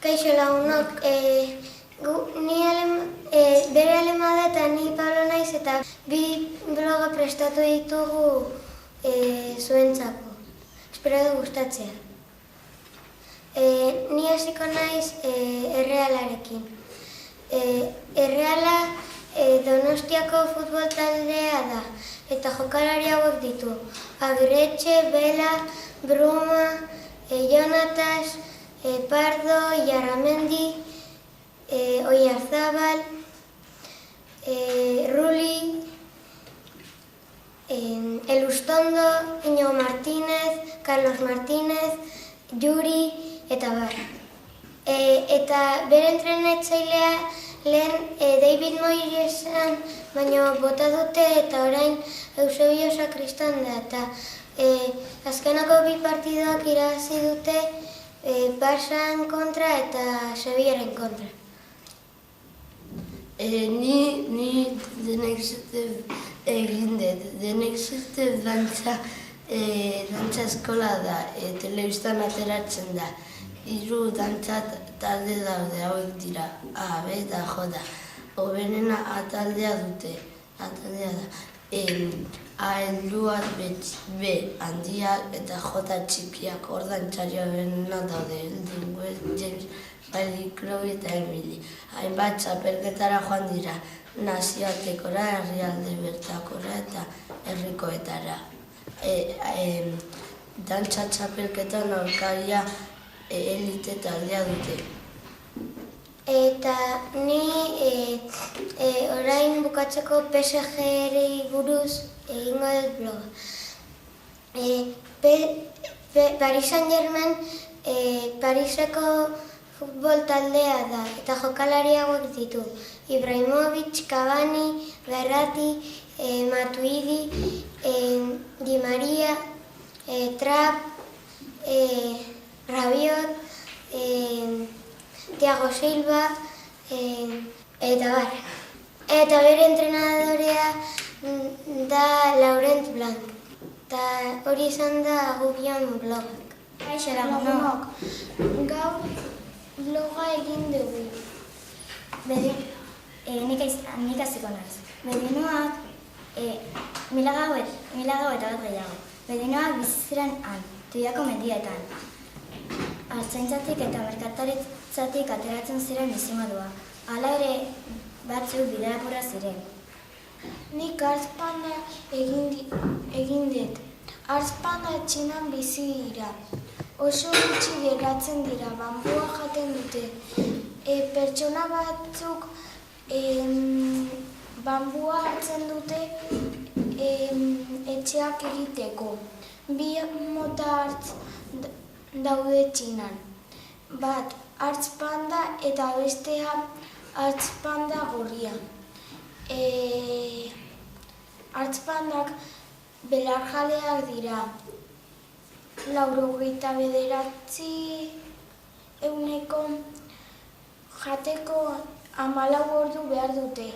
Kaixo lagunok, bere Alema da eta ni Pablo naiz eta bi bloga prestatu ditugu zuentzako. Espero du gustatzea. Ni hasiko naiz Errealarekin. Erreala Donostiako futbol taldea da eta jokalari hauek ditu. Aguirretxe, Bela, Bruma, Jonatas, Pardo, Iarramendi, Oyarzabal, Ruli, Elustondo, Iñigo Martínez, Carlos Martínez, Juri eta bar. Eta bere entrenatzailea lehen David Moyesan baino bota dute eta orain Eusebio Sakristan da. Eta azkenako bi partidoak irabazi dute Barçan kontra eta Sevillaren kontra. Ni denek zute egin dut. Denek zute dantza eskola da, telebistan ateratzen da. 3 dantza talde daude, hauek dira, A, B eta J. Hoberena A taldea dute, A taldea da. A helduak, B handiak eta J txikiak, hor dantzari hoberena daude, Elden, James, Riley, Chloe eta Emily. Hainbat txapelketara joan dira, nazioartekora, herrialde bertakora eta herrikoetara. Dantza txapelketan aurkaria elite taldea dute. Eta ni orain bukatzeko PSG-ri buruz egingo dut bloga. Paris Saint-Germain Pariseko futbol taldea da eta jokalari hauek ditu. Ibrahimovic, Cavani, Verratti, Matuidi, Di Maria, Trapp, Rabiot, Thiago Silva, eta bar. Eta bere entrenadorea da Laurent Blanc. Eta hori izan da gubion blogak. Kaixo lagunok, gaur bloga egin dugu. Nik hasiko naiz. Bedinoak, mila gau eta bat gehiago. Bedinoak biziziren han, Tuiako mendietan. Artzaintzatik eta merkataritzatik ateratzen ziren bizimodua. Hala ere batzuk biderapurra ziren. Nik arzpanda egin dut. Arzpanda Txinan bizi dira. Oso gutxi geratzen dira, bambua jaten dute. Pertsona batzuk bambua hartzen dute etxeak egiteko. Bi mota hartz daude Txinan. Bat hartzpanda eta bestea hartzpanda gorria. Hartzpandak belarjaleak dira. 99% jateko 14 ordu behar dute.